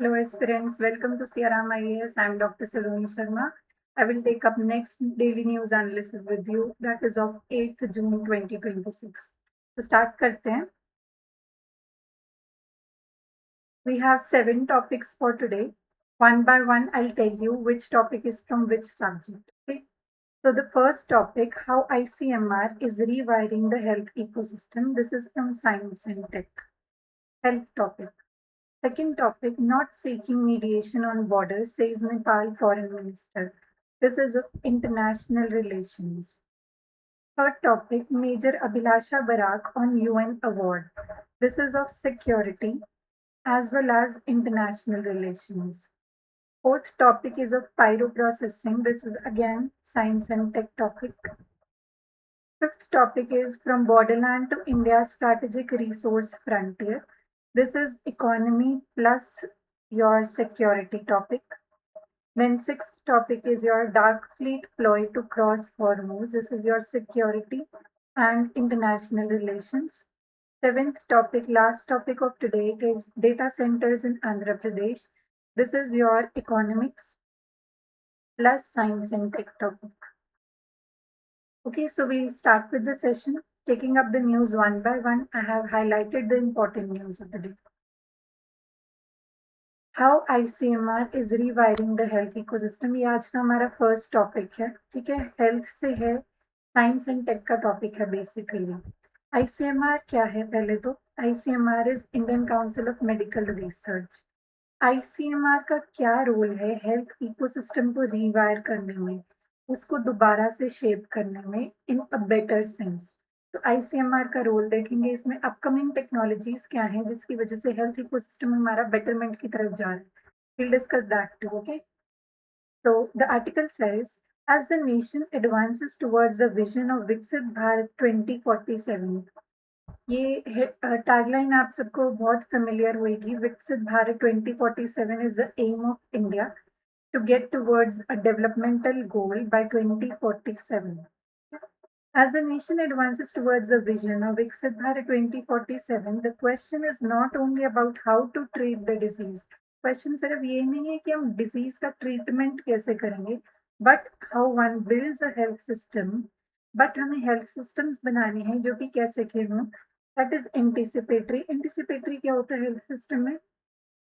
Hello aspirants, welcome to CRM IAS. I'm Dr. Saloni Sharma. I will take up next daily news analysis with you, that is of 8th June 2026. To start करते हैं. We have 7 topics for today. One by one, I'll tell you which topic is from which subject. Okay. So the first topic, how ICMR is rewiring the health ecosystem. This is from Science and Tech. Health topic. Second topic, not seeking mediation on borders, says Nepal Foreign Minister. This is of international relations. Third topic, Major Abhilasha Barak on UN award. This is of security as well as international relations. Fourth topic is of pyroprocessing. This is again science and tech topic. Fifth topic is from borderland to India's strategic resource frontier. This is economy plus your security topic. Then sixth topic is your dark fleet ploy to cross Hormuz. This is your security and international relations. Seventh topic, last topic of today is data centers in Andhra Pradesh. This is your economics plus science and tech topic. Okay, so we'll start with the session. Taking up the news one by one, I have highlighted the important news of the day. How ICMR is rewiring the health ecosystem. ये आज का हमारा first topic है. ठीक है, health से है, science and tech का टॉपिक है बेसिकली. ICMR क्या है? पहले तो ICMR is Indian council of medical research. ICMR का क्या रोल है हेल्थ इकोसिस्टम को रीवायर करने में, उसको दोबारा से शेप करने में इन अ बेटर सेंस. तो ICMR का रोल देखेंगे इसमें. अपकमिंग टेक्नोलॉजीज क्या हैं जिसकी वजह से हेल्थ इकोसिस्टम हमारा बेटरमेंट की तरफ जा रहा है. We'll discuss that too, okay? So the article says, as the nation advances towards the vision of Viksit Bharat 2047, ये टैगलाइन आप सबको बहुत फेमिलियर होगी. विकसित Bharat 2047 is the aim of India to get towards a developmental goal by 2047. As the nation advances towards the vision of Viksit Bharat 2047, the question is not only about how to treat the disease. Question सिर्फ ये नहीं है कि हम disease का treatment कैसे करेंगे, but how one builds a health system. But हमें हेल्थ सिस्टम्स बनाने हैं जो कि कैसे के हों. That is anticipatory. एंटिसिपेटरी क्या होता है हेल्थ सिस्टम में?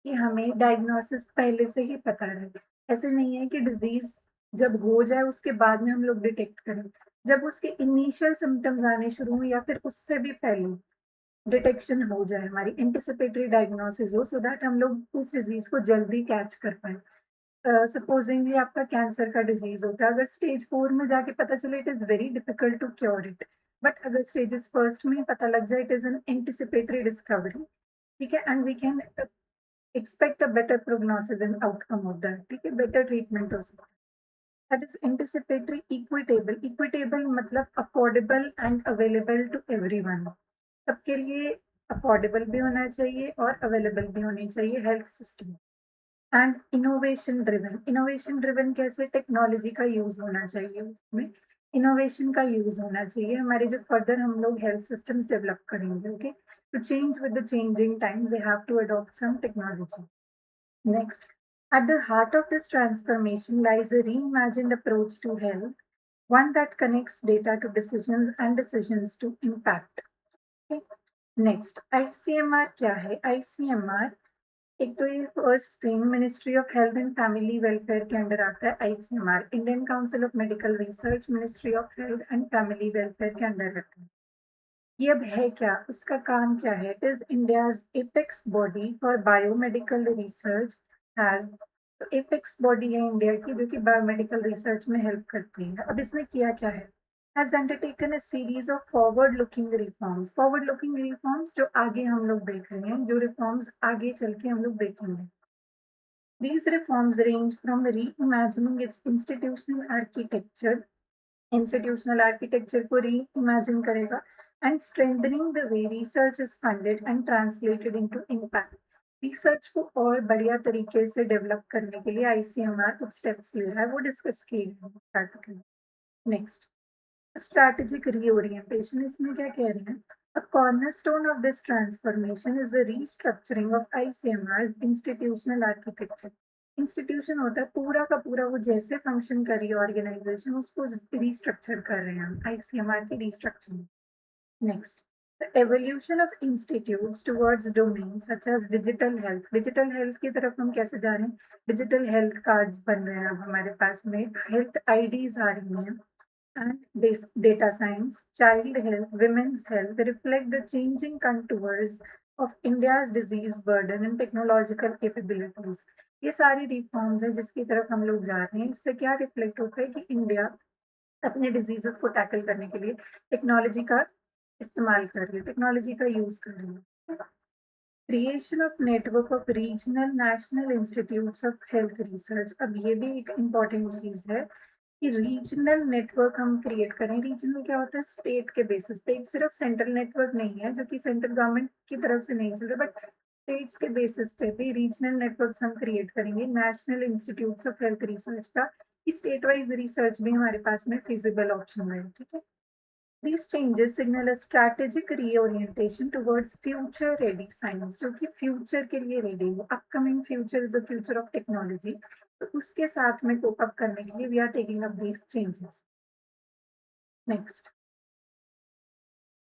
कि हमें डायग्नोसिस पहले से ही पता रहे. ऐसे नहीं है कि डिजीज जब हो जाए उसके बाद में हम लोग डिटेक्ट करें. जब उसके इनिशियल सिम्टम्स आने शुरू हो या फिर उससे भी पहले डिटेक्शन हो जाए, हमारी एंटिसिपेटरी डायग्नोसिस हो, सो दैट हम लोग उस डिजीज को जल्दी कैच कर पाए. सपोजिंगली आपका कैंसर का डिजीज होता है, अगर स्टेज 4 में जाके पता चले, it is very difficult to cure it. But अगर स्टेजेस फर्स्ट में पता लग जाए, it is an anticipatory discovery. ठीक है, and we can expect a better prognosis and outcome of that. ठीक है, better treatment हो सकता है. That is anticipatory. Equitable. Equitable मतलब affordable and available to everyone. सबके लिए affordable भी होना चाहिए और available भी होनी चाहिए health system. And innovation driven. Innovation driven कैसे? टेक्नोलॉजी का यूज होना चाहिए उसमें. इनोवेशन का यूज होना चाहिए हमारे जो फर्दर हम लोग हेल्थ सिस्टम्स डेवलप करेंगे. Okay, to change with the changing times, they have to adopt some technology. Next, at the heart of this transformation lies a reimagined approach to health, one that connects data to decisions and decisions to impact. Okay. Next, ICMR क्या है? ICMR एक तो ये first thing ministry of health and family welfare के under आता है. ICMR Indian council of medical research, ministry of health and family welfare के under रहता है. ये अब है क्या, इसका काम क्या है? It is India's apex body for biomedical research. Has तो एपेक्स बॉडी है इंडिया की जो कि बायोमेडिकल रिसर्च में हेल्प करती है. अब इसने किया क्या है? Has undertaken a series of forward looking reforms. Forward looking reforms जो आगे हम लोग देख रहे हैं, जो रिफॉर्म्स आगे चल के हम लोग देखेंगे. These reforms range from reimagining its institutional architecture, institutional architecture को reimagine करेगा, and strengthening the way research is funded and translated into impact. Research को और बढ़िया तरीके से डेवलप करने के लिए ICMR कुछ स्टेप्स ले रहा है, वो डिस्कस किए. Next, strategic reorientation. इसमें क्या कह रहे हैं? A cornerstone of this transformation is the restructuring of ICMR's institutional architecture. Institution होता है पूरा का पूरा, वो जैसे फंक्शन कर रही है ऑर्गेनाइजेशन उसको रिस्ट्रक्चर कर रहे हैं हम, आईसीएमआर की restructuring. Next, the evolution of institutes towards domains such as digital health. Digital health की तरफ हम कैसे जा रहे हैं? Digital health cards बन रहे हैं अब हमारे पास में, health IDs आ रही हैं, and data science, child health, women's health reflect the changing contours of India's disease burden and technological capabilities. ये सारी रिफॉर्म्स हैं जिसकी तरफ हम लोग जा रहे हैं. इससे क्या रिफ्लेक्ट होता है कि इंडिया अपने डिजीजेस को टैकल करने के लिए टेक्नोलॉजी का इस्तेमाल कर रही है, टेक्नोलॉजी का यूज कर रही है. Creation of network of regional national institutes of health research. अब ये भी एक इम्पॉर्टेंट चीज है कि रीजनल नेटवर्क हम क्रिएट करें. रीजनल क्या होता है? स्टेट के बेसिस पे, एक सिर्फ सेंट्रल नेटवर्क नहीं है जो कि सेंट्रल गवर्नमेंट की तरफ से नहीं चल रहा, बट स्टेट्स के बेसिस पे भी रीजनल नेटवर्क्स हम क्रिएट करेंगे national institutes of health research का, कि स्टेट वाइज रिसर्च भी हमारे पास में फिजिबल ऑप्शन है. ठीक है. These changes signal a strategic reorientation towards future ready science, जो कि फ्यूचर के लिए रेडी है. Upcoming future is the future of technology, तो उसके साथ में कोप अप करने के लिए we are taking up these changes. Next,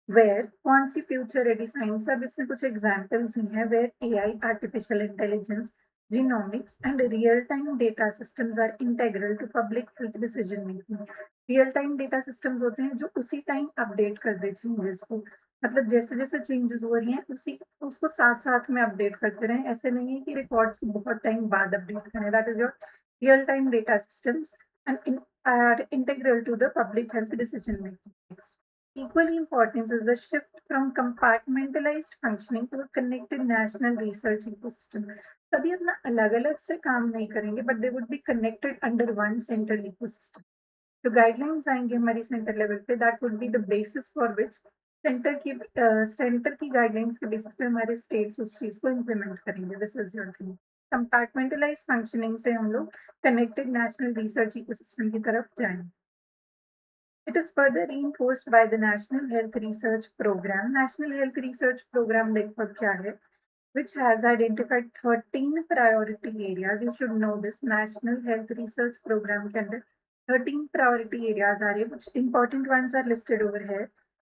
where कौन सी फ्यूचर रेडी साइंस? अब इसमें कुछ एग्जाम्पल्स ही हैं. Where AI, artificial intelligence, genomics and real-time data systems are integral to public health decision making. Real time data systems होते हैं जो उसी टाइम अपडेट कर दे चेंजेस को, मतलब जैसे जैसे चेंजेस हो रही हैं उसी उसको साथ साथ में अपडेट करते रहें. ऐसे नहीं है कि रिकॉर्ड्स को बहुत टाइम बाद अपडेट करें. That is your real time data systems and are integral to the public health decision making. Equally important is the shift from compartmentalized functioning to a connected national research ecosystem. सभी अपना अलग अलग से काम नहीं करेंगे, but they would be connected under one central ecosystem. जो guidelines आएंगे हमारी सेंटर लेवल पे, that would be the basis for which centre की गाइडलाइंस के बेसिस पे हमारे स्टेट्स उस चीज को इम्प्लीमेंट करेंगे. This is your thing. Compartmentalise functioning से हम लोग कनेक्टेड नेशनल रिसर्च इकोसिस्टम की तरफ जाएंगे. It is further reinforced by the National Health Research Program. National Health Research Program देखो क्या है, which has identified 13 priority areas. You should know this. National Health Research Program के अंदर 13 priority areas आ रहे हैं. Which important ones are listed over here,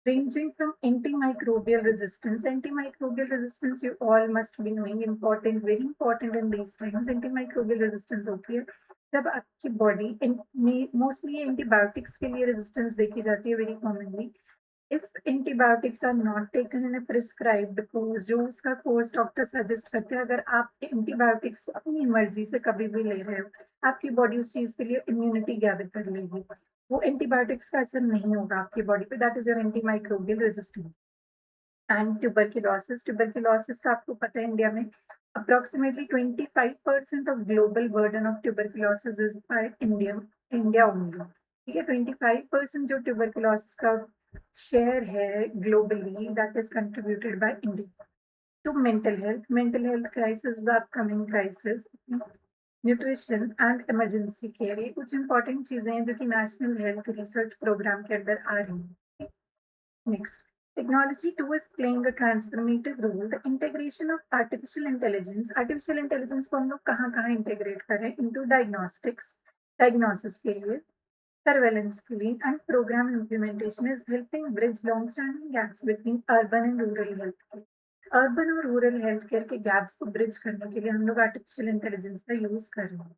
ranging from antimicrobial resistance. Antimicrobial resistance you all must be knowing, important, very important in these times. Antimicrobial resistance होती है जब आपकी body, mostly antibiotics के लिए resistance देखी जाती है very commonly. If antibiotics are not taken in a prescribed course, जो उसका कोर्स डॉक्टर सजेस्ट करते हैं, अगर आप एंटीबायोटिक्स को अपनी मर्जी से कभी भी ले रहे हो, आपकी बॉडी उस चीज के लिए इम्यूनिटी गैदर कर लेगी. वो एंटीबायोटिक्स का असर नहीं होगा आपकी बॉडी पे. That is your antimicrobial resistance. And tuberculosis. Tuberculosis का आपको पता है इंडिया में approximately 25% of global burden of tuberculosis is by India only. ठीक है. 25% जो tuberculosis का शेयर है globally, that is contributed by India. To mental health crisis is the upcoming crisis. Nutrition and emergency care, ये कुछ important चीजें हैं जो कि नेशनल हेल्थ रिसर्च प्रोग्राम के अंदर आ रही हैं. Next, technology too is playing a transformative role. The integration of artificial intelligence. Artificial intelligence को हम लोग कहाँ integrate करें? Into diagnostics, diagnosis के लिए, surveillance के लिए, and program implementation is helping bridge long-standing gaps between urban and rural healthcare. Urban और rural healthcare के gaps को bridge करने के लिए हम लोग artificial intelligence का use कर रहे हैं.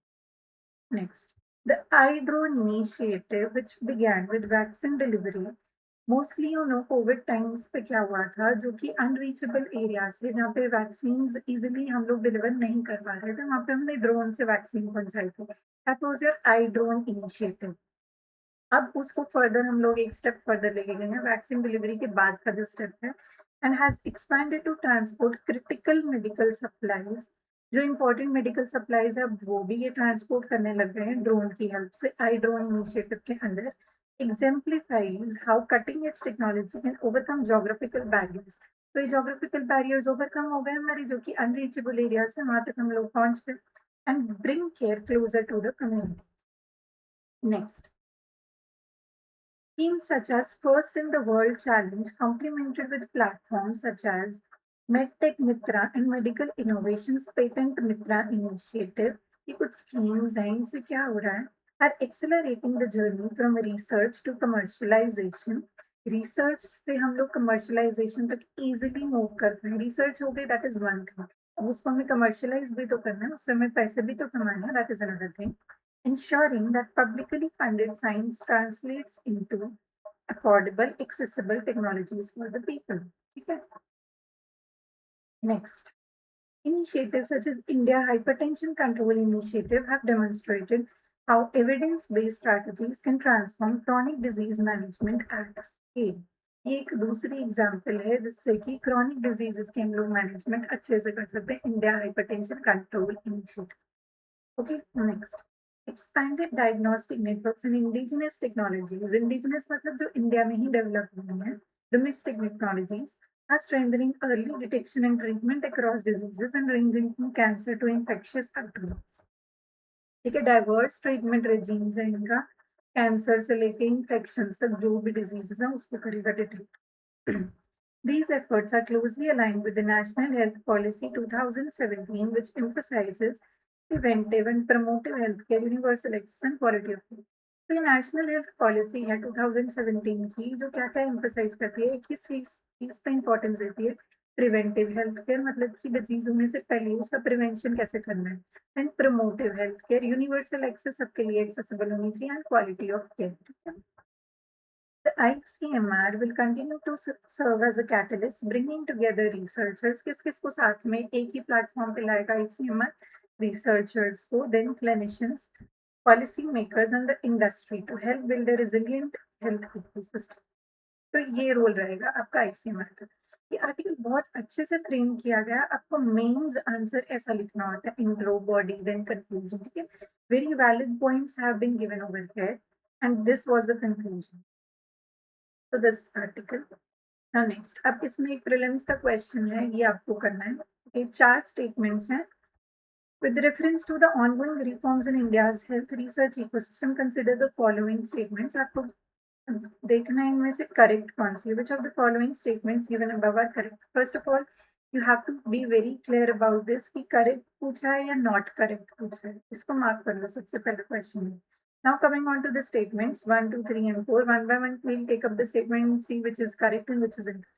Next, the iDrone initiative, which began with vaccine delivery. Mostly you know Covid times पे क्या हुआ था, जो कि अनरीचेबल एरिया से जहाँ पे वैक्सीन इजिली हम लोग डिलीवर नहीं कर पा रहे थे, वहाँ पे हमने ड्रोन से वैक्सीन पहुंचाई थी. That was your I drone initiative. अब उसको फर्दर हम लोग एक स्टेप फर्दर लेके गए हैं, वैक्सीन डिलीवरी के बाद का जो स्टेप है, and has expanded to transport critical medical supplies. जो इंपॉर्टेंट मेडिकल सप्लाईज है वो भी ये ट्रांसपोर्ट करने लग गए हैं ड्रोन की हेल्प से, आई ड्रोन इनिशिएटिव के अंदर. exemplifies how cutting edge technology can overcome geographical barriers. तो ये geographical barriers overcome हो गए हमारे, जो कि अनरीचेबल एरिया से वहां तक हम लोग पहुंच गए, and bring care closer to the community. Next, Teams such as First in the World Challenge, complemented with platforms such as MedTech Mitra and Medical Innovations Patent Mitra Initiative, ये कुछ schemes हैं, इनसे क्या हो रहा है, are accelerating the journey from research to commercialization. Research से हम लोग commercialization तक easily move करते हैं. Research हो गई, that is one thing. अब उसको हमें commercialize भी तो करना है, उससे हमें पैसे भी तो कमाना है, that is another thing. Ensuring that publicly funded science translates into affordable, accessible technologies for the people. Okay. Next, initiatives such as India Hypertension Control Initiative have demonstrated how evidence-based strategies can transform chronic disease management at scale. ये एक दूसरी example है जिससे कि chronic diseases के हम लोग management अच्छे से कर सकते हैं India hypertension control initiative. Okay, next. Expanded diagnostic networks and indigenous technologies. Indigenous मतलब जो इंडिया में ही डेवलप हुई हैं. Domestic technologies are strengthening early detection and treatment across diseases and ranging from cancer to infectious diseases. ठीक है, diverse treatment regimes है इनका, cancer से लेके इन्फेक्शंस तक जो भी डिजीजेस हैं उसको करेगा detect. These efforts are closely aligned with the National Health Policy 2017, which emphasizes preventive and promotive healthcare, universal access and quality of life. तो ये नेशनल हेल्थ पॉलिसी है 2017 की, जो क्या क्या एम्फोसाइज करती है, किस चीज पे इंपॉर्टेंस देती है, प्रिवेंटिव हेल्थ केयर मतलब कि डिजीज होने से पहले उसका प्रिवेंशन कैसे करना है, and promotive health care, universal access सबके लिए एक्सेसिबल होनी चाहिए, and quality of care. The ICMR will continue to serve as a catalyst, bringing together researchers. किस-किस को साथ में एक ही प्लेटफॉर्म पे लाएगा ICMR? Researchers को, then clinicians, policy makers and the industry to help build a resilient health ecosystem. तो ये रोल रहेगा आपका ICMR का. ये आर्टिकल बहुत अच्छे से फ्रेम किया गया. आपको मेंस आंसर ऐसा लिखना होता है, इंट्रो, बॉडी, देन कंक्लूजन. ठीक है, very valid points have been given over here and this was the conclusion. So this article. Now next, अब इसमें एक प्रीलिम्स का क्वेश्चन है, ये आपको करना है. ये 4 स्टेटमेंट्स हैं. With reference to the ongoing reforms in India's health research ecosystem, consider the following statements. आपको देखना है इनमें से करेक्ट कौन सी है. Which of the following statements given above are correct? First of all, you have to be very clear about this कि correct पूछा है या नॉट करेक्ट पूछा है. इसको मार्क कर लो सबसे पहले क्वेश्चन में. Now coming on to the statements 1, 2, 3 and 4. One by one we'll take up the statement and see which is correct and which is incorrect.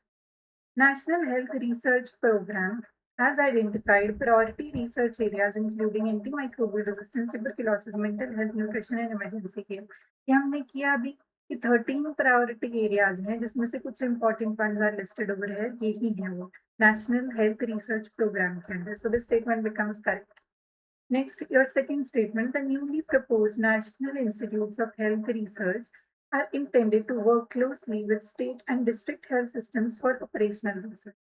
National Health Research Program has identified priority research areas including antimicrobial resistance, tuberculosis, mental health, nutrition and emergency care. ये हमने किया अभी कि 13 priority areas हैं जिसमें से कुछ important ones are listed over है, यही है वो नेशनल हेल्थ रिसर्च प्रोग्राम के अंदर. So this statement becomes correct. Next, your second statement, the newly proposed National Institutes of Health Research are intended to work closely with state and district health systems for operational research.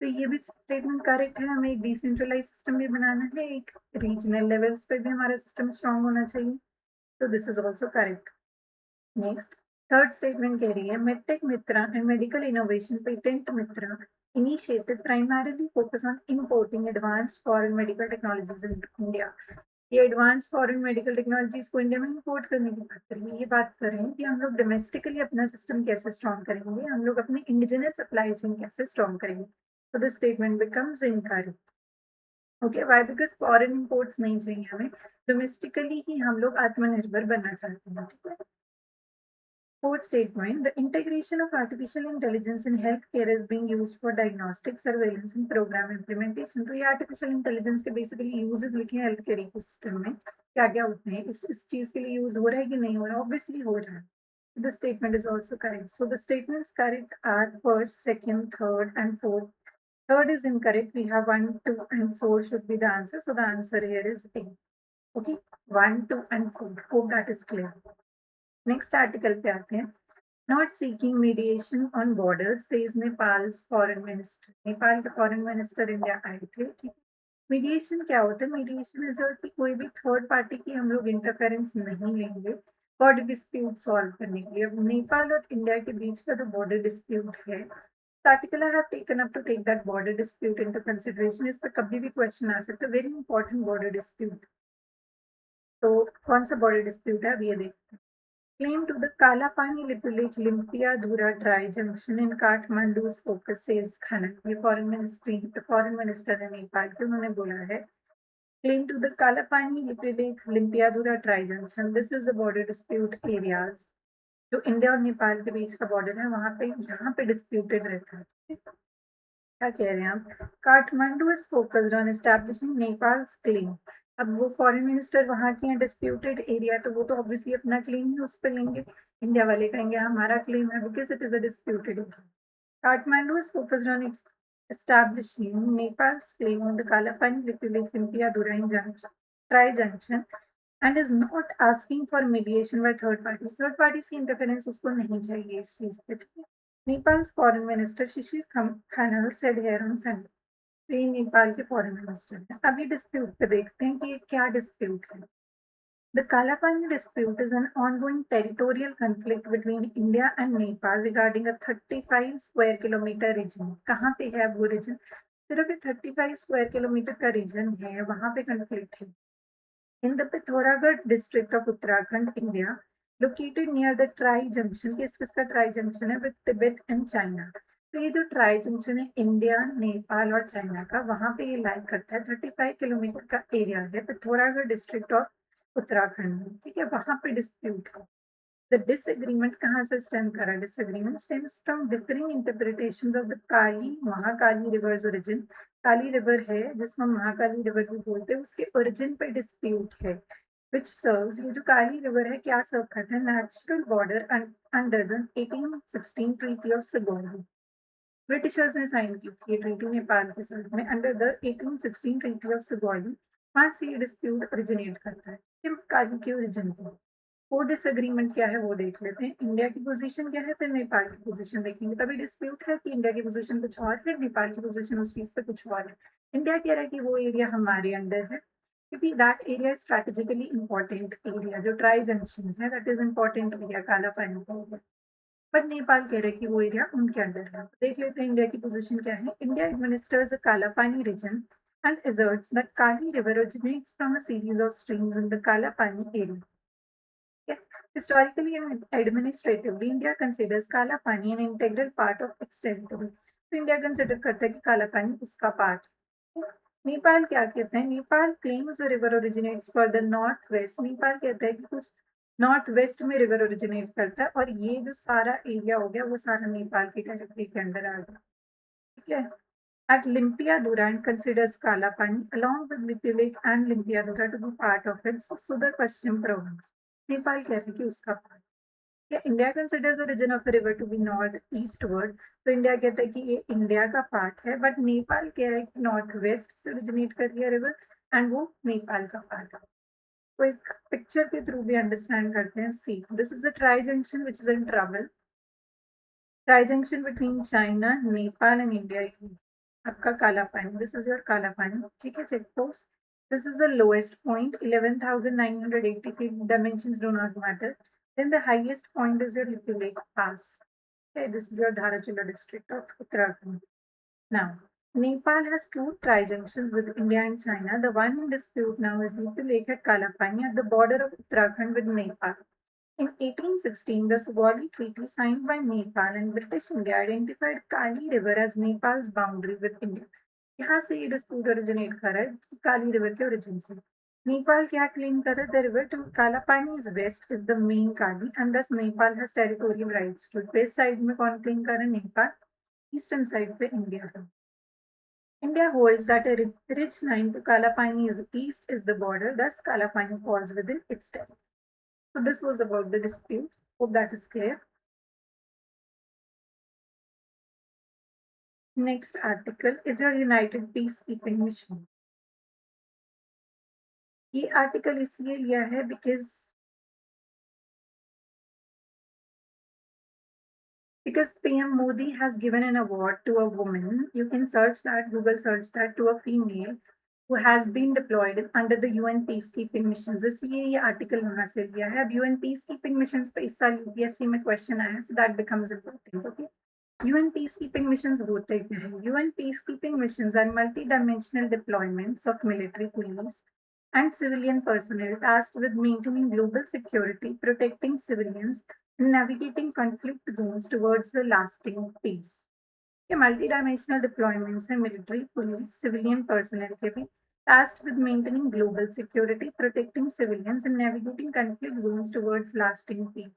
तो ये भी statement correct है. हमें एक decentralise system भी बनाना है, एक regional levels पे भी हमारा सिस्टम स्ट्रांग होना चाहिए. तो this is also correct. Next, third statement कह रही है medtech Mitra and medical innovation patent Mitra initiative primarily focus on importing advanced foreign medical technologies in India. ये एडवांस फॉरेन मेडिकल टेक्नोलॉजीज को India में import करने की बात करें. ये बात करें कि हम लोग डोमेस्टिकली अपना सिस्टम कैसे स्ट्रॉन्ग करेंगे, हम लोग अपनी इंडिजिनस सप्लाई चेन कैसे स्ट्रॉन्ग करेंगे. So this statement becomes incorrect. Okay, why? Because foreign imports नहीं चाहिए हमें, डोमेस्टिकली ही हम लोग आत्मनिर्भर बनना चाहते हैं. ठीक है. Fourth statement, the integration of artificial intelligence in healthcare is being used for diagnostic, surveillance and program implementation. तो ये artificial intelligence के basically uses लिखे हैं healthcare ecosystem में, क्या क्या होते हैं, इस चीज के लिए use हो रहा है कि नहीं हो रहा है? Obviously हो रहा है. The statement is also correct. So the statements correct are first, second, third and fourth. Third is incorrect. We have 1, 2 and 4 should be the answer. So the answer here is A. Okay, 1, 2 and 4. Hope that is clear. Next article पे आते हैं. Not seeking mediation on border, says Nepal's foreign minister. Nepal के foreign minister India आए थे. ठीक. Mediation क्या होता है? मीडिएशन इज कि कोई भी थर्ड पार्टी की हम लोग इंटरफेरेंस नहीं लेंगे बॉर्डर डिस्प्यूट सॉल्व करने के लिए. अब नेपाल और इंडिया के बीच का जो बॉर्डर डिस्प्यूट है, article I have taken up to take that border dispute into consideration. इस पर कभी भी क्वेश्चन आ सकता है. Very important border dispute. तो कौन सा बॉर्डर डिस्प्यूट है अब ये देखते हैं. Claim to the Kalapani Lipulek Limpiadhura Dry Junction in Kathmandu's focus says Khanna. ये फॉरेन मिनिस्टर है नेपाल के, उन्होंने बोला है claim to the Kalapani Lipulek Limpiadhura Dry Junction. This is the border dispute areas. जो इंडिया और नेपाल के बीच का बॉर्डर है वहां पे यहाँ पे डिस्प्यूटेड रहता है। क्या कह रहे हैं आप? Kathmandu is focused on establishing Nepals claim. अब वो फॉरेन मिनिस्टर वहां के हैं, डिस्प्यूटेड एरिया, तो वो तो ऑब्वियसली अपना क्लेम ही उस पर लेंगे। इंडिया वाले कहेंगे हमारा क्लेम है, because it is a disputed area. Kathmandu is focused on establishing Nepal's claim on the Kalapani Lipulekh Limpiadhura junction, tri-junction, and is not asking for mediation by third parties. Third parties की interference उसको नहीं चाहिए इस चीज पे। Nepals foreign minister Shishir Khanal said here on Sunday। तो ये नेपाल के फॉरेन मिनिस्टर हैं। अभी डिस्प्यूट पे देखते हैं कि ये क्या डिस्प्यूट है। The Kalapani dispute is an ongoing territorial conflict between India and Nepal regarding a 35 square kilometer region. कहाँ पे है वो रीजन? सिर्फ 35 स्क्वायर किलोमीटर का रीजन है, वहां पे कंफ्लिक्ट है। In the Pithoragarh district of Uttarakhand, India, located near the Tri Junction, किसका ट्राई जंक्शन है? With Tibet and China. तो ये जो ट्राई जंक्शन है इंडिया, नेपाल और चाइना का, वहां पे ये लाइक करता है। 35 किलोमीटर का एरिया है पिथौरागढ़ डिस्ट्रिक्ट ऑफ उत्तराखंड में, ठीक है। वहां पे डिस्प्यूट है। द डिसएग्रीमेंट कहाँ से स्टेम करा? Disagreement stems from differing interpretations of the Kali Mahakali reverse origin. Kali river है जिसको महाकाली रिवर भी बोलते हैं, उसके ओरिजिन पे डिस्प्यूट है। विच सर्व्स, ये जो काली रिवर है क्या सर्व करता है? Natural border under the 1816 treaty of Sugauli. Britishers ने साइन की थी ये ट्रीटी नेपाल के साथ में, under the 1816 treaty of Sugauli. वहां से ये डिस्प्यूट ओरिजिनेट करता है। काली के ओरिजिन पे वो डिसएग्रीमेंट क्या है वो देख लेते हैं। इंडिया की पोजीशन क्या है, फिर नेपाल की पोजीशन देखेंगे। तभी डिस्प्यूट है कि इंडिया की पोजीशन कुछ और है, नेपाल की पोजीशन उस चीज पे कुछ और है। इंडिया कह रहा है कि वो एरिया हमारे अंडर है, क्योंकि that area strategically important area, जो ट्राई जंक्शन है दैट इज इंपॉर्टेंट एरिया, काला पानी का एरिया। बट नेपाल कह रहे हैं कि वो एरिया उनके अंडर है। देख लेते हैं इंडिया की पोजीशन क्या है। इंडिया एडमिनिस्टर्स द काला पानी reason and asserts that Kali River originates from a series of streams in the Kalapani area. Historically and administratively, India considers Kala Pani an integral part of its territory. तो India consider करता है कि काला पानी उसका part. Nepal क्या कहते हैं? Nepal claims the river originates for the north west. Nepal कहता है कि कुछ नॉर्थ वेस्ट में रिवर ओरिजिनेट करता है, और ये जो सारा एरिया हो गया वो सारा नेपाल की टेरिटरी के अंदर आ गया, ठीक है। At Limpiadhura and considers Kalapani along with Lipulekh and Limpiadhura to be part of its Sudar Paschim province. Nepal कहते हैं कि उसका पार्ट। या India considers the region of the river to be north eastward. तो इंडिया कहता है कि ये इंडिया का पार्ट है, बट नेपाल कह रहा है कि नॉर्थ वेस्ट से ओरिजिनेट कर रही है रिवर, एंड वो नेपाल का पार्ट है। तो एक पिक्चर के थ्रू भी अंडरस्टैंड करते हैं। See, this is a tri junction which is in trouble. Tri junction between China, Nepal and India. आपका काला पानी, दिस इज योर काला पानी, ठीक है। Check post, this is the lowest point 11,980 feet, dimensions do not matter. Then the highest point is your Lipulekh Pass. Okay, this is your Dharachula district of Uttarakhand. Now, Nepal has two tri-junctions with India and China. The one in dispute now is Lipulekh at Kalapani at the border of Uttarakhand with Nepal. In 1816, the Sugauli Treaty signed by Nepal and British India identified Kali River as Nepal's boundary with India. यहाँ से ये dispute originate कर रहा है काली river के origin से। नेपाल क्या claim कर रहा है? The river to Kala Pani is west is the main Kali and this Nepal has territorial rights to. West side में कौन क्लेम कर रहा है? नेपाल। ईस्टर्न साइड पे इंडिया है। India holds that a ridge line to Kalapani is east is the border, thus Kalapani falls within its territory. So this was about the dispute. Hope that is clear. Next article is your United Peacekeeping Mission. ये article इसलिए लिया है because PM Modi has given an award to a woman. You can search that, Google search that, to a female who has been deployed under the UN peacekeeping missions. इसलिए ये article वहां से लिया है। अब UN peacekeeping missions पे इस साल UPSC में क्वेश्चन आया, so that becomes important. Okay. UN peacekeeping missions होते क्या है? UN peacekeeping missions are multi-dimensional deployments of military, police, and civilian personnel tasked with maintaining global security, protecting civilians, and navigating conflict zones towards the lasting peace. ये multidimensional deployments हैं military, police, civilian personnel के भी tasked with maintaining global security, protecting civilians, and navigating conflict zones towards lasting peace.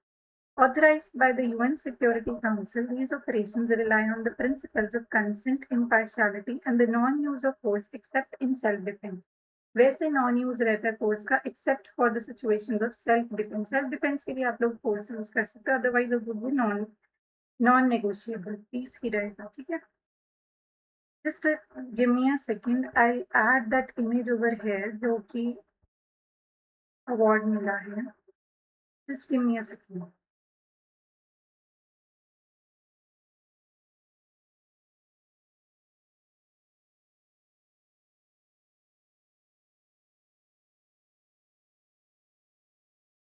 Authorized by the UN Security Council, these operations rely on the principles of consent, impartiality, and the non-use of force except in self-defense. वैसे non use रहता है force का except for the situations of self defence के लिए आप लोग force use कर सकते हो otherwise it would be non negotiable peace ही रहेगा ठीक है just give me a second I add that image over here जो कि अवार्ड मिला है just give me a second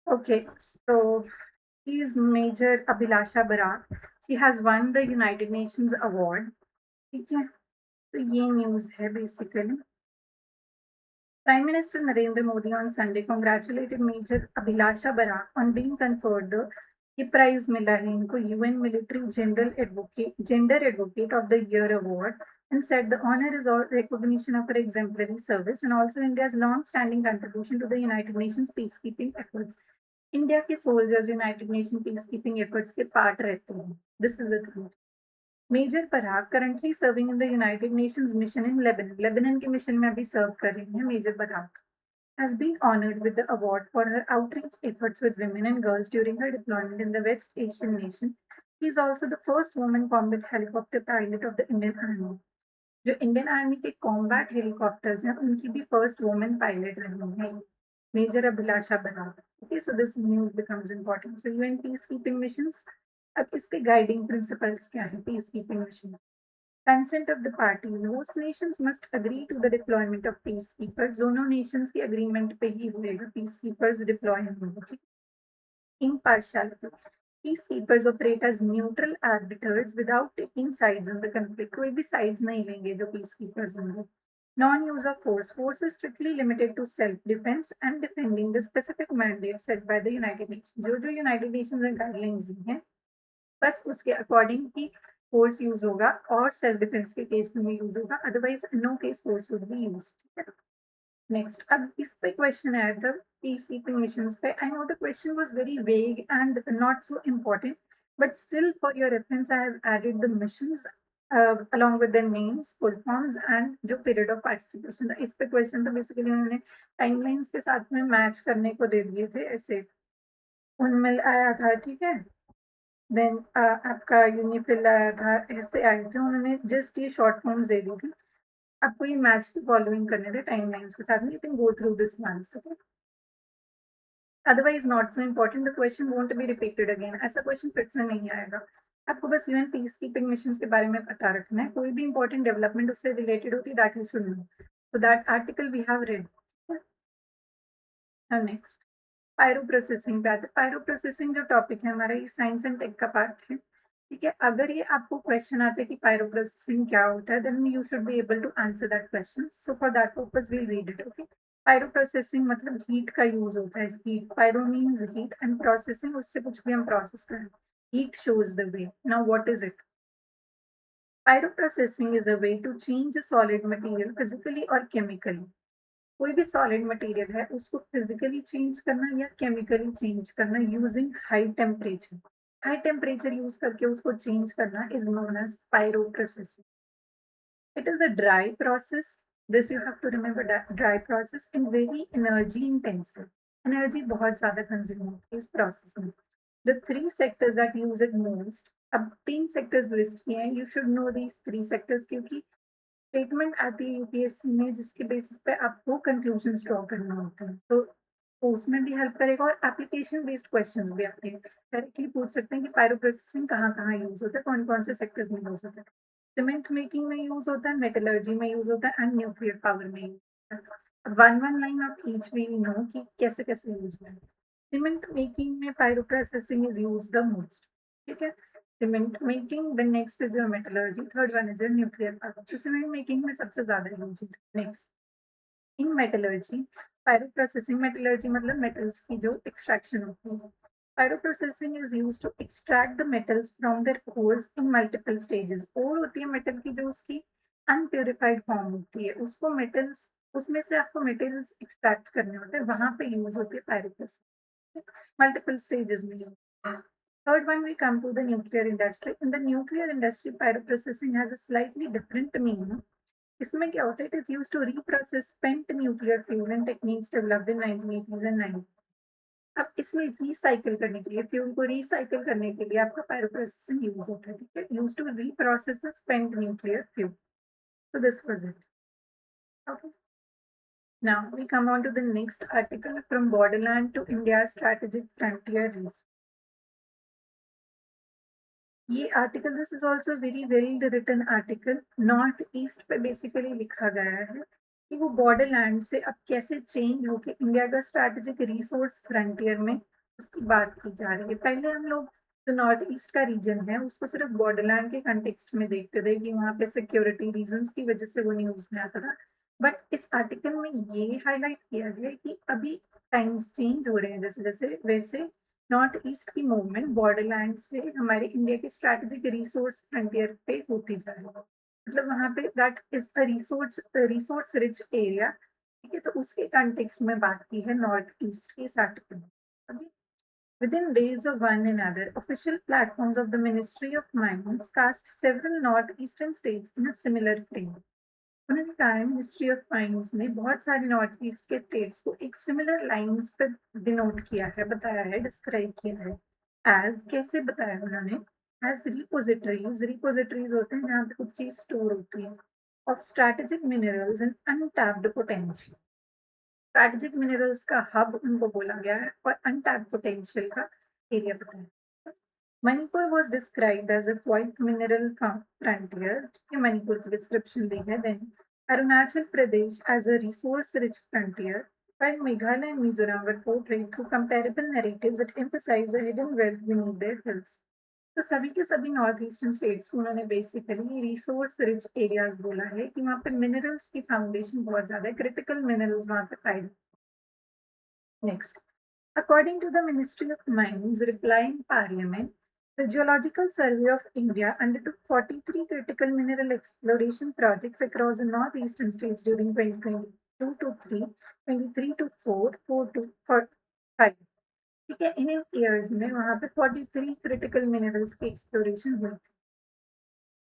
Okay, so she is Major Abhilasha Barak. She has won the United Nations Award. ठीक है तो ये news है basically Prime Minister Narendra Modi on Sunday congratulated Major Abhilasha Barak on being conferred the ये prize मिला है इनको UN military gender advocate of the year award and said the honor is all recognition of her exemplary service and also India's long-standing contribution to the United Nations peacekeeping efforts. India के soldiers United Nation peace keeping efforts के part रहते हैं this is the thing major Parag currently serving in the United Nations mission in Lebanon के mission में अभी serve कर रही हैं major Parag has been honored with the award for her outreach efforts with women and girls during her deployment in the West Asian nation. She is also the first woman combat helicopter pilot of the Indian Army. जो Indian army के combat helicopters हैं उनकी भी first women pilot रही है major Abhilasha Barar okay so this news becomes important so UN peacekeeping missions अब इसके guiding principles क्या है peacekeeping missions consent of the parties host nations must agree to the deployment of peacekeepers दोनों nations की agreement पे ही होएगा peacekeepers deploy होंगे ठीक impartiality. Peacekeepers operate as neutral arbiters without taking sides in the conflict. कोई भी sides नहीं लेंगे जो peacekeepers होंगे. Non-use of force. Force is strictly limited to self-defense and defending the specific mandate set by the United Nations. जो जो United Nations ने guidelines दी हैं, बस उसके according ही force use होगा और self-defense के case में use होगा. Otherwise, no case force would be used. Next, अब इस पे क्वेश्चन आया था peacekeeping missions पे. I know the question was very vague and not so important, but still for your reference, I have added the missions along with their names, full forms and जो period of participation था. इस पे question तो basically उन्होंने timelines के साथ में match करने को दे दिए थे ऐसे उनमें आया था ठीक है देन आपका यूनिफिल आया था ऐसे आए थे उन्होंने जस्ट ये शॉर्ट फॉर्म्स दे दी थी आपको ये मैच की फॉलोइंग करने थे टाइमलाइंस के साथ में you can go through this once okay otherwise not so important the question won't be repeated again ऐसा क्वेश्चन फिर से नहीं आएगा आपको बस यूएन पीस कीपिंग मिशन के बारे में पता रखना है कोई भी इंपॉर्टेंट डेवलपमेंट उससे रिलेटेड होती है that you should know so that article we have read next pyroprocessing पे आते पायरो प्रोसेसिंग जो टॉपिक है हमारा ये साइंस एंड टेक का पार्ट है ठीक है अगर ये आपको क्वेश्चन आते हैं कि पायरो प्रोसेसिंग क्या होता है then you should be able to answer that question so for that purpose we'll read it okay pyroprocessing मतलब हीट का यूज होता है heat pyro means heat and processing उससे कुछ भी हम प्रोसेस करें heat shows the way now what is it pyroprocessing is a way to change a solid material physically or chemically कोई भी सॉलिड मटेरियल है उसको फिजिकली चेंज करना या केमिकली चेंज करना यूजिंग हाई टेम्परेचर यूज करके उसको चेंज करना is known as pyro processing it is a dry process this you have to remember dry process in very energy intensive energy बहुत ज्यादा consume होती है इस प्रोसेस में the three sectors that use it most अब तीन sectors list किए हैं you should know these three sectors क्योंकि स्टेटमेंट आती है यूपीएससी में जिसके बेसिस पे आपको कंक्लूजन ड्रॉ करना होता है तो उसमें भी हेल्प करेगा और एप्लीकेशन बेस्ड क्वेश्चंस भी आते हैं डायरेक्टली पूछ सकते हैं कि पायरो प्रोसेसिंग कहाँ कहाँ यूज होता है कौन कौन से सेक्टर्स में यूज होता है सीमेंट मेकिंग में यूज होता है मेटलर्जी में यूज होता है एंड न्यूक्लियर पावर में यूज होता है one one line of each we know कि कैसे कैसे यूज होता है सीमेंट मेकिंग में pyroprocessing is use the most ठीक है cement making, then next is your metallurgy, third one is your nuclear power. So cement making में सबसे ज्यादा यूज है. Next, in metallurgy, Pyroprocessing metallurgy मतलब metals की जो extraction होती है. Pyroprocessing is used to extract the metals from their ores in multiple stages. ore होती है metal की जो उसकी unpurified form होती है, उसको metals उसमें से आपको metals extract करने होते हैं, वहां पे यूज होती है pyroprocessing. Multiple stages में use. Third one, we come to the nuclear industry. In the nuclear industry, pyroprocessing has a slightly different meaning. इसमें क्या होता है? It is used to reprocess spent nuclear fuel and techniques developed in 1980s and 90s. अब इसमें recycle करने के लिए, fuel को रिसाइकिल करने के लिए आपका पायरोप्रोसेसिंग यूज होता है, ठीक है, use to reprocess the spent nuclear fuel. So this was it. Okay. Now we come on to the next article, from borderland to India's strategic frontier research. ये article, this is also very well written article. North east पे basically लिखा गया है कि वो border land से अब कैसे चेंज होके इंडिया का स्ट्रैटेजिक रिसोर्स फ्रंटियर में उसकी बात की जा रही है. पहले हम लोग जो नॉर्थ ईस्ट का रीजन है उसको सिर्फ बॉर्डरलैंड के कंटेक्स्ट में देखते थे कि वहाँ पे सिक्योरिटी रीजंस की वजह से वो न्यूज में आता था. बट इस आर्टिकल में ये हाईलाइट किया गया कि अभी टाइम्स चेंज हो रहे हैं जैसे जैसे, वैसे नॉर्थ ईस्ट की मूवमेंट बॉर्डरलैंड से हमारे इंडिया के स्ट्रैटेजिक रिसोर्स फ्रंटियर पे होती जा रही है. मतलब वहां पे that is a resource rich area, ठीक है. तो उसके कंटेक्स्ट में बात की है नॉर्थ ईस्ट के इस आर्टिकल में. Within days of one another, official platforms of the Ministry of Mines cast several northeastern states in a similar frame. उन्होंने कहा है मिनिस्ट्री ऑफ माइंस ने बहुत सारे नॉर्थ ईस्ट के स्टेट्स को एक सिमिलर लाइंस पर डिनोट किया है, बताया है, डिस्क्राइब किया है. एज कैसे बताया उन्होंने? एज रिपोजिटरीज होते हैं जहाँ पे कुछ चीज स्टोर होती है, of strategic minerals and untapped potential. Strategic minerals का हब उनको बोला गया है और अनटैप्ड पोटेंशियल का एरिया बताया. Manipur was described as a quite mineral frontier. Manipur की डिस्क्रिप्शन दी है. Then Arunachal Pradesh as a resource-rich frontier, while Meghalaya and Mizoram were portrayed through comparable narratives that emphasize the hidden wealth beneath their hills. तो सभी के सभी north eastern states को उन्होंने basically resource rich areas बोला है कि वहाँ पे मिनरल्स की फाउंडेशन बहुत ज्यादा है, क्रिटिकल मिनरल्स वहाँ पे पाए. Next, according to the Ministry of Mines reply in Parliament, the Geological Survey of India undertook 43 critical mineral exploration projects across the northeastern states during 2022 to 3, 23 to 4, 4 to 5. ठीक है, इन years में वहां पे 43 critical minerals की exploration हुई थी.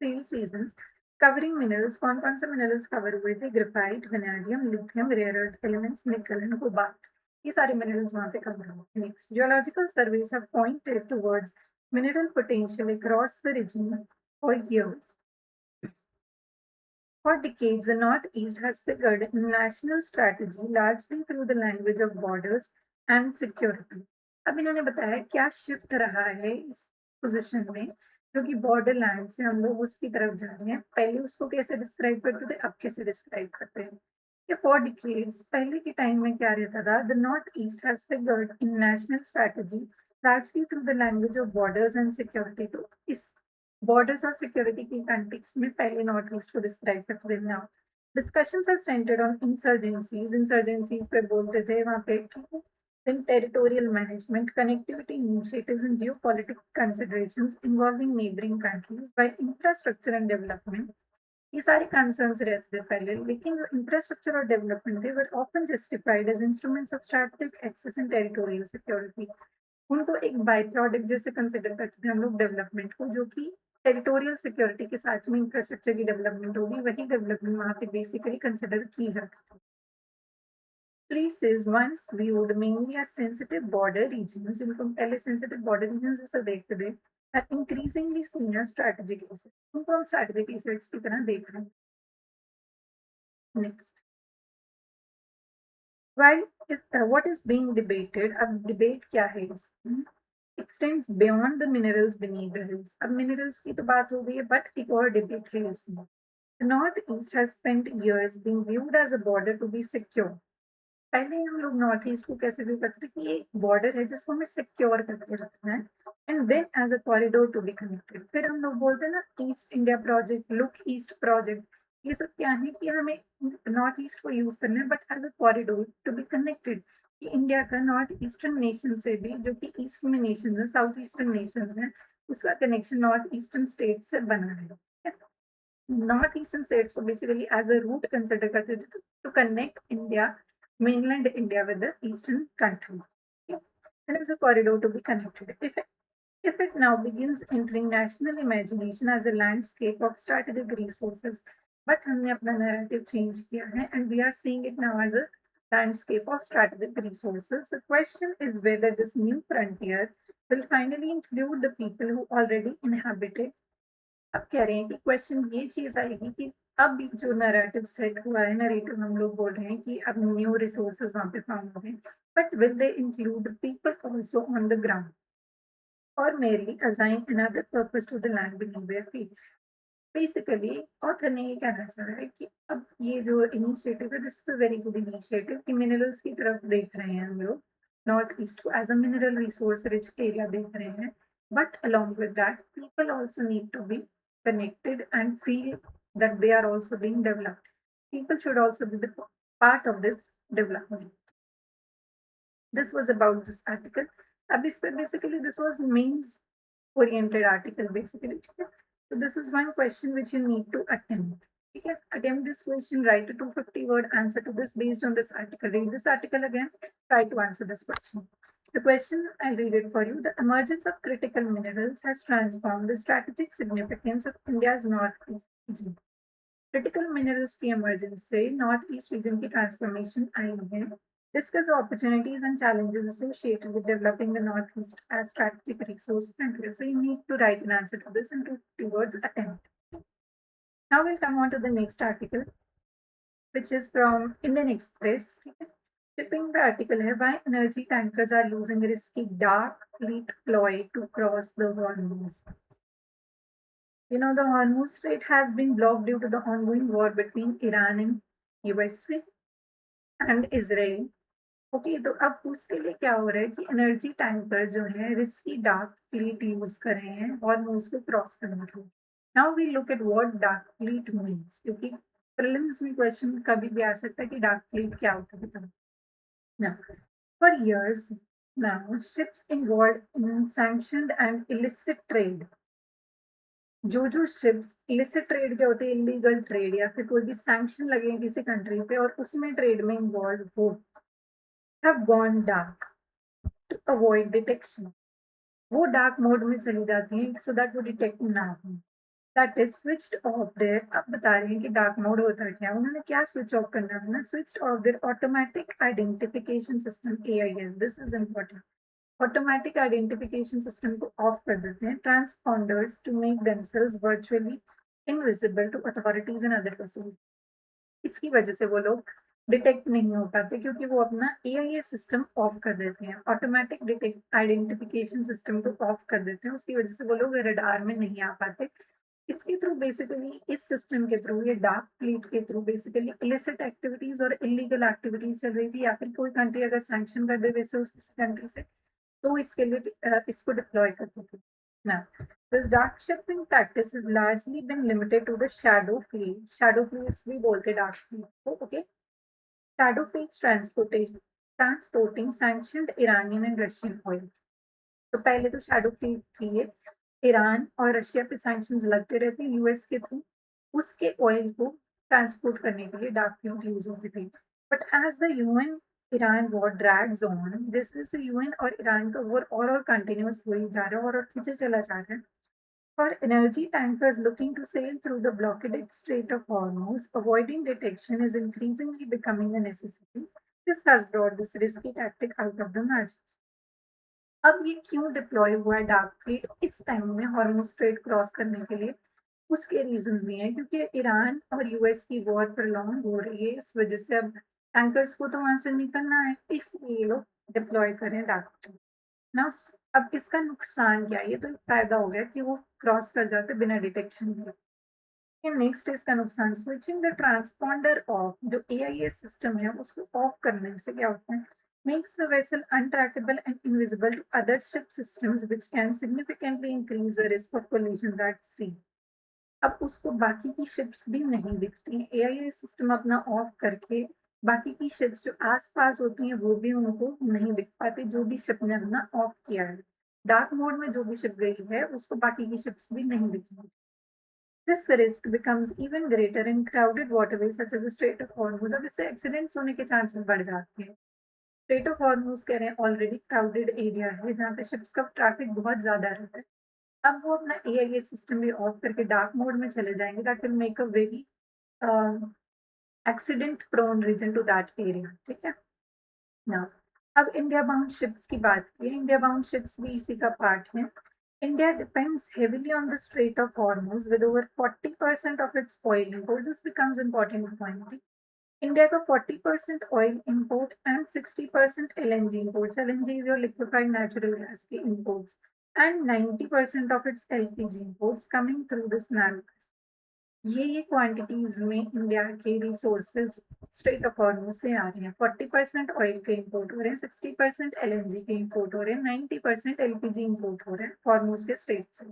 3 seasons covering minerals, कौन कौन से मिनरल्स कवर हुए थे? Graphite, vanadium, lithium, rare earth elements, nickel and cobalt. ये सारे मिनरल्स वहां पे कवर हुए. Next, geological surveys have pointed towards mineral potential across the region for years. For decades, the Northeast has figured in national strategy largely through the language of borders and security. अब इन्होंने बताया क्या shift रहा है इस position में, जो कि बॉर्डर लैंड से हम लोग उसकी तरफ जा रहे हैं. पहले उसको कैसे डिस्क्राइब करते थे, अब कैसे डिस्क्राइब करते हैं. ये फॉर डिकेड्स, पहले के टाइम में क्या रहता था? The north east has figured in national strategy largely through the language of borders and security. तो इस बॉर्डर्स और सिक्योरिटी के कंटेक्स्ट में पहले नॉर्थ ईस्ट को डिस्क्राइब करते थे. Now discussions have centred on insurgencies पे बोलते थे वहां पे. then territorial management, connectivity initiatives and geopolitical considerations involving neighboring countries, while infrastructure and development, ये सारे कंसर्न्स रहते थे पहले. लेकिन इंफ्रास्ट्रक्चर और डेवलपमेंट थे were often justified as instruments of strategic access and territorial security. उनको एक बाय प्रोडक्ट जैसे कंसिडर करते थे हम लोग डेवलपमेंट को, जो कि टेरिटोरियल सिक्योरिटी के साथ में इंफ्रास्ट्रक्चर की डेवलपमेंट होगी, वही डेवलपमेंट वहाँ पे बेसिकली कंसिडर की जाती है. Places once viewed mainly as sensitive border regions, इनको हम पहले sensitive border regions जैसा देखते थे, are increasingly seen as strategic assets. उनको हम strategic assets की तरह देख रहे हैं. Next, while what is being debated, अब debate क्या है इसकी, extends beyond the minerals beneath the hills. अब minerals की तो बात हो गई है, but एक और debate है इसमें. The Northeast has spent years being viewed as a border to be secure. पहले हम लोग नॉर्थ ईस्ट को कैसे व्यू करते थे कि ये एक बॉर्डर है जिसको हमें सिक्योर करके रखना है, and then as a corridor to be connected. फिर हम लोग बोलते हैं ना east India project, look east project, ये सब क्या है कि हमें नॉर्थ ईस्ट को यूज करना है but as a corridor to be connected, कि इंडिया का नॉर्थ ईस्टर्न नेशन से भी, जो कि ईस्ट में नेशन है, साउथ ईस्टर्न नेशन है, उसका कनेक्शन नॉर्थ ईस्टर्न स्टेट से बना है। नॉर्थ ईस्टर्न स्टेट्स को basically as a route consider करते थे to connect India, mainland India with the eastern countries. Okay? And it's a corridor to be connected. If it now begins entering national imagination as a landscape of strategic resources, but हमने अपना narrative change किया है and we are seeing it now as a landscape of strategic resources. The question is whether this new frontier will finally include the people who already inhabit it. अब कह रहे हैं कि question ये चीज आएगी कि अब जो नैरेटिव सेट हुआ है, नरेटिव हम लोग बोल रहे हैं कि अब न्यू रिसोर्सेज वहां पे फाउंड हो गए, but will they include people also on the ground और merely assign another purpose to the land beneath their feet. Basically author ने ये कहना चाह रहा है कि अब ये जो इनिशिएटिव है, this is a very good initiative कि मिनरल्स की तरफ देख रहे हैं हम लोग, नॉर्थ ईस्ट को as a mineral resource rich area देख रहे हैं, but along with that people also need to be connected and feel that they are also being developed. People should also be the part of this development. This was about this article. अब इस पे basically this was means oriented article basically, ठीक है? So this is one question which you need to attempt. ठीक है? Attempt this question, write a 250 word answer to this based on this article. Read this article again, try to answer this question. The question, I'll read it for you. The emergence of critical minerals has transformed the strategic significance of India's northeast region. Critical minerals की emergence से north east region की transformation आई है. Discuss the opportunities and challenges associated with developing the Northeast as strategic resource frontier. So you need to write an answer to this and towards attempt. Now we'll come on to the next article, which is from Indian Express. Shipping the article है why energy tankers are losing risky dark fleet ploy to cross the Hormuz. You know, the Hormuz Strait has been blocked due to the ongoing war between Iran and USA and Israel. Okay, तो अब उसके लिए क्या हो रहा है कि energy tanker जो है रिस्की डार्क फ्लीट यूज कर रहे हैं हॉर्मोन्स को क्रॉस करने के लिए. Now we look at what dark fleet means, क्योंकि प्रीलिम्स में क्वेश्चन कभी भी आ सकता है कि डार्क फ्लीट क्या होता है बताओ. Now for years now ships involved in sanctioned and illicit trade, जो शिप्स इलिसिट ट्रेड क्या होती है, इलीगल ट्रेड या फिर कोई भी सैंक्शन लगे हैं किसी कंट्री पे और उसमें ट्रेड में इन्वॉल्व हो, have gone dark to avoid detection. वो डार्क मोड में चली जाती हैं सो दैट वो डिटेक्ट ना हो. That is switched off there. अब बता रहे हैं कि डार्क मोड होता है क्या, उन्होंने क्या स्विच ऑफ करना है ना, switched off their automatic identification system AIS. This is important. Automatic identification system को ऑफ कर देते हैं, transponders to make themselves virtually invisible to authorities and other persons. इसकी वजह से वो लोग डिटेक्ट नहीं हो पाते क्योंकि वो अपना एआईए सिस्टम ऑफ कर देते हैं, ऑटोमेटिक डिटेक्ट आइडेंटिफिकेशन सिस्टम को ऑफ कर देते हैं. उसकी वजह से वो लोग रडार में नहीं आ पाते. इसके थ्रू बेसिकली, इस सिस्टम के थ्रू, ये डार्क फ्लीट के थ्रू बेसिकली इलिसिट एक्टिविटीज और इलीगल एक्टिविटीज चल रही थी, या फिर कोई कंट्री अगर सैंक्शन कर दे वैसे उस किसी कंट्री से, तो इसके लिए इसको डिप्लॉय करते थे. Now, this dark shipping practice has largely been limited to the shadow fleets. Shadow fleets भी बोलते dark fleets को, okay? Shadow fleets transporting sanctioned Iranian and Russian oil. तो पहले तो शैडो फ्लीट थी ये, ईरान और रशिया पे सैंक्शंस लगते रहते यूएस के थ्रू, उसके ऑयल को ट्रांसपोर्ट करने के लिए डार्क फ्लीट यूज होती थी. But as the UN Iran war drags on, this is UN और ईरान का वॉर और कंटिन्यूस हो ही जा रहा है और पीछे चला जा रहा है. For energy tankers looking to sail through the blockaded Strait of Hormuz, avoiding detection is increasingly becoming a necessity. This has brought this risky tactic out of the margins. अब ये क्यों डिप्लॉय हुआ है डार्क फ्लीट इस time में Hormuz strait cross करने के लिए, उसके रीजंस दिए हैं क्योंकि ईरान और यूएस की वॉर प्रॉन्ग हो रही है, इस वजह से अब टैंकर्स को तो वहां से निकलना है, इसलिए लोग डिप्लॉय करें डार्क फ्लीट. ना, अब इसका नुकसान क्या है, ये तो फायदा हो गया कि वो क्रॉस कर जाते बिना डिटेक्शन के. नेक्स्ट इसका नुकसान, स्विचिंग द ट्रांसपॉन्डर ऑफ, जो एआईएस सिस्टम है उसको ऑफ करने से क्या होता है, makes the vessel untrackable and invisible to other ship systems which can significantly increase the risk of collisions at sea. अब उसको बाकी की शिप्स भी नहीं दिखती हैं। एआईआई सिस्टम अपना ऑफ करके बाकी की शिप्स जो आस-पास होती हैं वो भी उनको नहीं दिख पाती, जो भी शिप ने अपना ऑफ किया है। डार्क मोड में जो भी शिप गई है उसको बाकी की शिप्स भी नहीं दिखेंगी। This risk becomes even greater in crowded waterways such as the Strait of Hormuz. अब इससे एक्सीडेंट्स होने के चांसेस बढ़ जाते हैं। स्ट्रेट ऑफ हॉर्मूज कह रहे हैं ऑलरेडी क्राउडेड एरिया है जहाँ पे शिप्स का ट्रैफिक बहुत ज्यादा रहता है। अब वो अपना एआईए सिस्टम भी ऑफ करके डार्क मोड में चले जाएंगे, that will make a very accident prone region to that area. ठीक है ना। अब इंडिया बाउंड शिप्स की बात की, इंडिया बाउंड शिप्स भी इसी का पार्ट है। India depends heavily on the Strait of Hormuz with over 40% of its oil imports. This becomes important point. India का 40% oil import and 60% LNG imports, LNG is your liquefied natural gas की imports, and 90% of its LPG imports coming through this narrow pass. ये quantities में India के resources straight of Hormuz से आ रहे हैं। 40% oil के import हो रहे हैं, 60% एलएनजी के इंपोर्ट हो रहे हैं, 90% एलपीजी इंपोर्ट हो रहे हैं हॉर्मूज के स्ट्रेट से।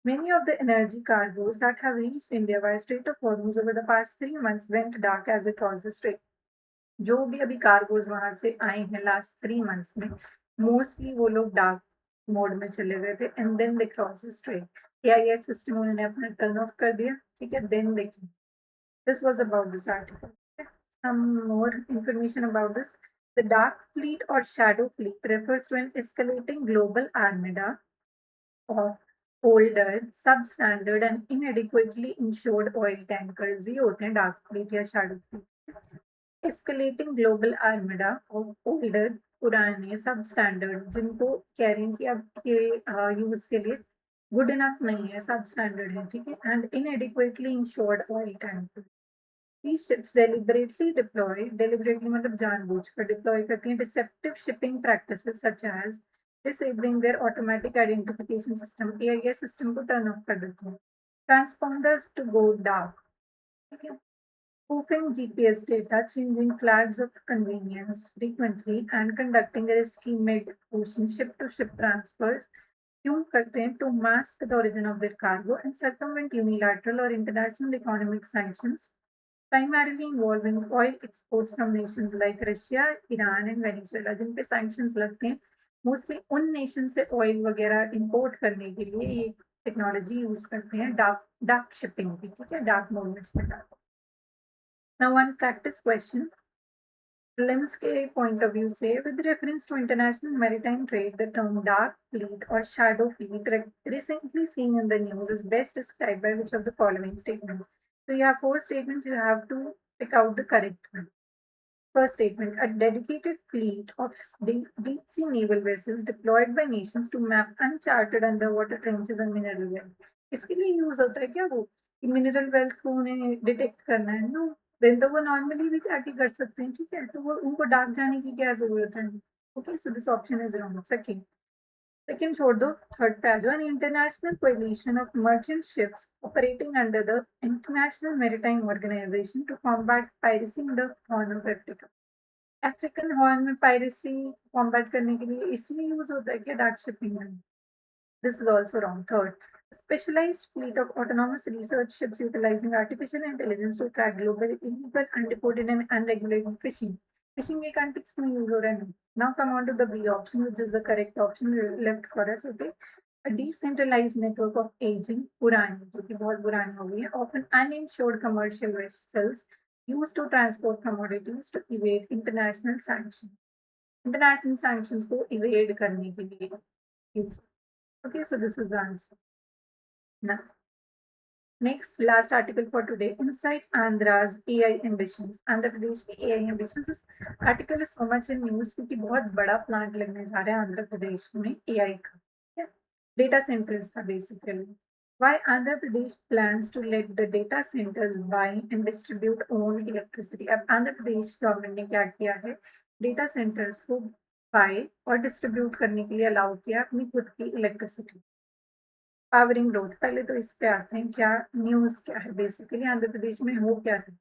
Many of the energy cargoes that have reached India via Strait of Hormuz over the past 3 months went dark as it crossed the strait. जो भी अभी कार्गोज वहां से आए हैं लास्ट 3 मंथ्स में, मोस्टली वो लोग डार्क मोड में चले गए थे and then they cross the strait. AIS system उन्होंने अपना टर्न ऑफ कर दिया। ठीक है, देन देखिए this was about this article. Some more information about this. The dark fleet or shadow fleet refers to an escalating global armada of older, substandard and inadequately insured oil tankers। ये होते हैं dark fleet या shadow fleet. Escalating global armada of older, पुराने सब standard, जिनको कह रहे हैं कि अब ये यूज के लिए गुड इनफ नहीं है, सब स्टैंडर्ड है। ठीक है, and inadequately insured oil tanker. These ships deliberately मतलब जानबूझकर डिप्लॉय करती हैं deceptive shipping practices such as disabling their automatic identification system, AIS system को टर्न ऑफ कर देते हैं, ट्रांसपॉन्डर्स टू गो डार्क। ठीक है, spoofing GPS data, changing flags of convenience frequently, and conducting risky mid-ocean ship-to-ship transfers क्यों करते हैं? To mask the origin of their cargo and circumvent unilateral or international economic sanctions, primarily involving oil exports from nations like Russia, Iran and Venezuela, जिन पे sanctions लगते हैं mostly उन nation से oil वगैरह import करने के लिए ये टेक्नोलॉजी यूज करते हैं, डार्क डार्क शिपिंग की। ठीक है, डार्क मोड में चलता है। Now one practice question. Prelims के point of view से, with reference to international maritime trade, the term dark fleet or shadow fleet recently seen in the news is best described by which of the following statements? So you have 4 statements, you have to pick out the correct one. First statement, a dedicated fleet of deep sea naval vessels deployed by nations to map uncharted underwater trenches and mineral wealth. इसके लिए use होता है क्या वो कि mineral wealth को उन्हें detect करना है? नो, देन तो वो नॉर्मली भी जाके कर सकते हैं। ठीक है, तो वो उनको डार्क जाने की क्या जरूरत है? Okay, so this option is wrong. Second, second छोड़ दो, थर्ड पे आ जाओ। An international coalition of merchant ships operating under the International Maritime Organization to combat piracy in the Horn of Africa. African horn में piracy combat करने के लिए इसमें यूज होता है क्या डार्क शिपिंग में? This is also wrong. Third, a specialized fleet of autonomous research ships utilizing artificial intelligence to track global illegal, unreported, and unregulated fishing. Fishing के context में use हो रहा है। Now come on to the B option, which is the correct option left for us. Okay, a decentralized network of aging, पुरानी, जो कि बहुत पुरानी हो गई है, often uninsured commercial vessels used to transport commodities to evade international sanctions. International sanctions को evade करने के लिए use। Okay, so this is the answer. Now, next, last article for today. Inside Andra's AI ambitions. Andhra Pradesh की AI ambitions. This article is so much in news क्योंकि बहुत बड़ा plant लगने जा रहा है आंध्र प्रदेश में AI का, डेटा सेंटर्स का basically. Why Andhra Pradesh plans to let the data centers buy and distribute own electricity? अब आंध्र प्रदेश गवर्नमेंट ने क्या किया है? डेटा सेंटर्स को बाय और डिस्ट्रीब्यूट करने के लिए अलाउ किया अपनी खुद की इलेक्ट्रिसिटी। पावरिंग ग्रोथ, पहले तो इस पे आते हैं, क्या न्यूज क्या है बेसिकली आंध्र प्रदेश में हो क्या है।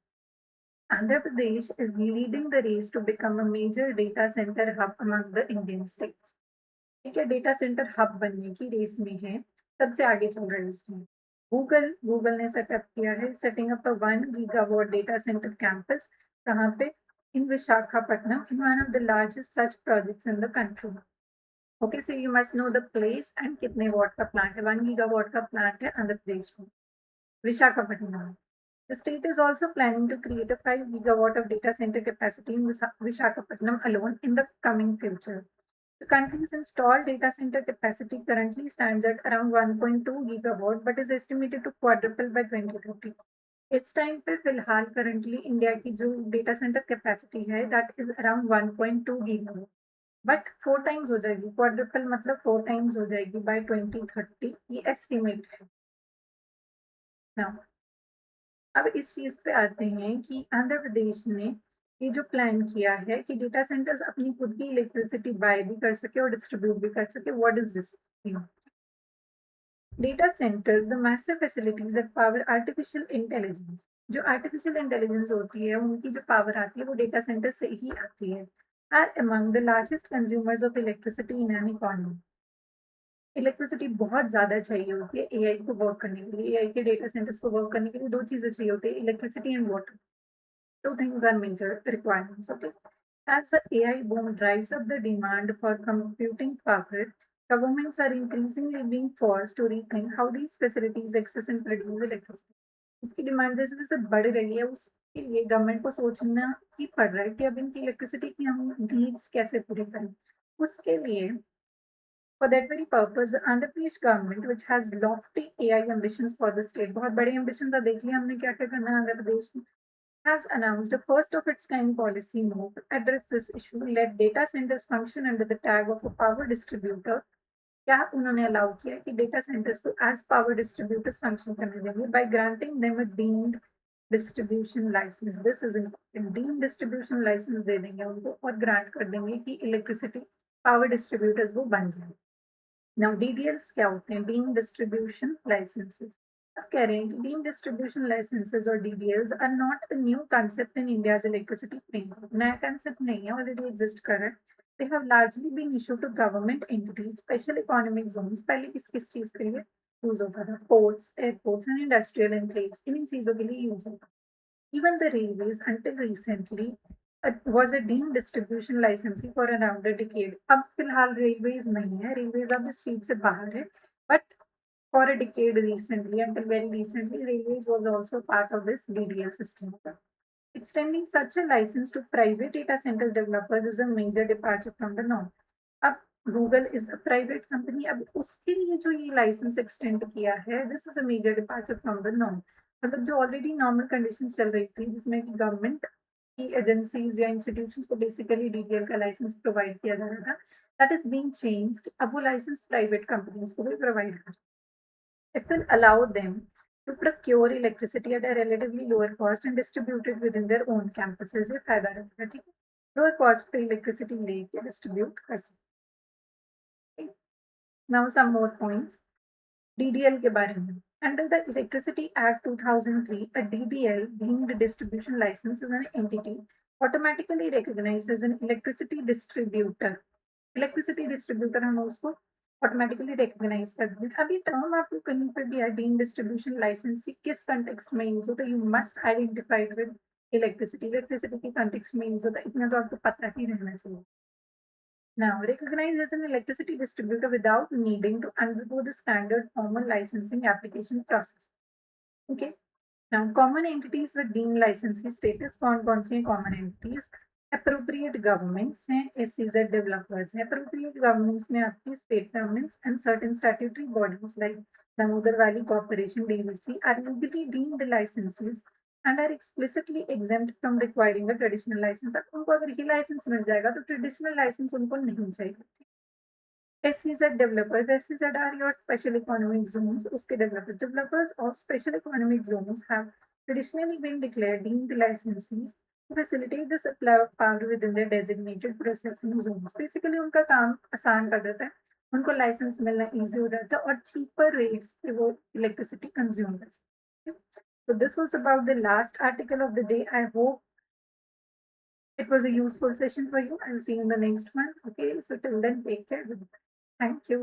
Andhra Pradesh is leading the race to become a major data centre hub among the Indian states. ठीक है, डेटा सेंटर हब बनने की रेस में है, सबसे आगे चल रहा है इसमें। गूगल ने सेटअप किया है, setting up a 1 gigawatt data centre campus, कहाँ पे? In Visakhapatnam, in one of the largest such projects in the country. Okay, so you must know the place and कितने वॉट का प्लांट है। 1 गीगावाट का plant है आंध्र प्रदेश में, Visakhapatnam. The state is also planning to create a 5 gigawatt of data center capacity in Visakhapatnam alone in the coming future. The country's installed data center capacity currently stands at around 1.2 gigawatt but is estimated to quadruple by 2030. इस time पे फिलहाल currently India की जो data centre capacity है that is around 1.2 gigawatt, but 4 times हो जाएगी, quadruple मतलब 4 times हो जाएगी बाय 2030, ये एस्टिमेट है ना। अब इस चीज पे आते हैं कि आंध्र प्रदेश ने ये जो प्लान किया है कि डेटा सेंटर्स अपनी खुद की इलेक्ट्रिसिटी बाय भी कर सके और डिस्ट्रीब्यूट भी कर सके। What is this? Data centres the massive facilities that power artificial intelligence. जो आर्टिफिशियल इंटेलिजेंस होती है उनकी जो पावर आती है वो डेटा सेंटर से ही आती है। Are among the largest consumers of electricity in an economy. Electricity बहुत ज्यादा चाहिए होती है एआई को वर्क करने के लिए, एआई के डेटा सेंटर्स को वर्क करने के लिए दो चीजें चाहिए होती है, electricity and water. Two things are major requirements. Okay. As the AI boom drives up the demand for computing power, governments are increasingly being forced to rethink how these facilities access and produce electricity. उसकी demand जैसे जैसे बढ़ रही है उसके लिए government को सोचना ही पड़ रहा है कि अब इनकी इलेक्ट्रिसिटी की हम नीड्स कैसे पूरी करें। उसके लिए for that very purpose, the Andhra Pradesh government, which has lofty AI ambitions for the state, बहुत बड़े ambitions है, देख लिया हमने क्या क्या करना है आंध्र प्रदेश में, has announced a first of its kind policy move to address this issue. Let data centers function under the tag of a power distributor. क्या उन्होंने अलाउ किया कि डेटा सेंटर्स को एज पावर डिस्ट्रीब्यूटर्स फंक्शन करने देंगे by granting them a deemed distribution licence. This is important, deemed distribution licence दे देंगे उनको और ग्रांट कर देंगे कि इलेक्ट्रिसिटी पावर डिस्ट्रीब्यूटर्स वो बन जाए। नाउ डीडीएल्स क्या होते हैं? Deemed distribution licences. अब कह रहे हैं कि डीम्ड डिस्ट्रीब्यूशन लाइसेंसेस और DDLs are not a new concept in India's electricity framework. नया कांसेप्ट नहीं है, ऑलरेडी एग्जिस्ट कर रहा है। They have largely been issued to government entities, special economic zones. पहले किस किस चीज के लिए यूज होता था? Ports, airports and industrial enclaves, इन चीजों के लिए यूज होता है। Even the railways until recently was a deemed distribution licensee for around a decade. अब फिलहाल रेलवेज नहीं है, रेलवेज अब इस चीज से बाहर है, but for a decade recently, until very recently, railways was also part of this DDL system. Extending such a license to private data centers developers is a major departure from the norm. अब Google is a private company, अब उसके लिए जो ये license extend किया है, this is a major departure from the norm. मतलब जो ऑलरेडी नॉर्मल कंडीशन चल रही थी जिसमें कि गवर्नमेंट की एजेंसीज या इंस्टीट्यूशंस को बेसिकली डीडीएल का लाइसेंस प्रोवाइड किया जा रहा था, दैट इज बीइंग चेंज्ड। अब वो लाइसेंस प्राइवेट कंपनीज को भी प्रोवाइड कर, it will allow them to procure electricity at a relatively lower cost and distribute it within their own campuses। ये फायदा रहेगा, ठीक है, लोअर कॉस्ट पे इलेक्ट्रिसिटी लेके डिस्ट्रीब्यूट कर सकते। Now some more points DDL के बारे में। Under the Electricity Act 2003, a DDL, deemed distribution license, is an entity automatically recognized as an electricity distributor। Electricity distributor हम उसको ऑटोमेटिकली रिकॉग्नाइज कर दें। अभी टर्म आपको कहीं पर भी है डीम डिस्ट्रीब्यूशन लाइसेंस किस कंटेक्स्ट में यूज होता है, you must identify with electricity. Electricity के कंटेक्स्ट में यूज होता है, इतना तो आपको पता ही रहना चाहिए। Now, recognized as an electricity distributor without needing to undergo the standard formal licensing application process. Okay. Now, common entities with deemed licensing status, कौन सी common entities? Appropriate governments हैं, SEZ developers हैं। Appropriate governments में आपकी state governments and certain statutory bodies like Damodar Valley Corporation (DVC) are legally deemed licenses and are explicitly exempt from requiring a traditional license। अब उनको अगर ये license मिल जाएगा तो traditional license उनको नहीं चाहिए। SEZ developers, SEZ are your special economic zones, उसके developers, developers of special economic zones have traditionally been declared deemed licensees to facilitate the supply of power within their designated processing zones। Basically उनका काम आसान कर देता है, उनको licence मिलना easy हो जाता है और cheaper rates पे वो electricity consume कर सकते हैं। So this was about the last article of the day. I hope it was a useful session for you. I'll see you in the next one. Okay, so till then, take care. Thank you.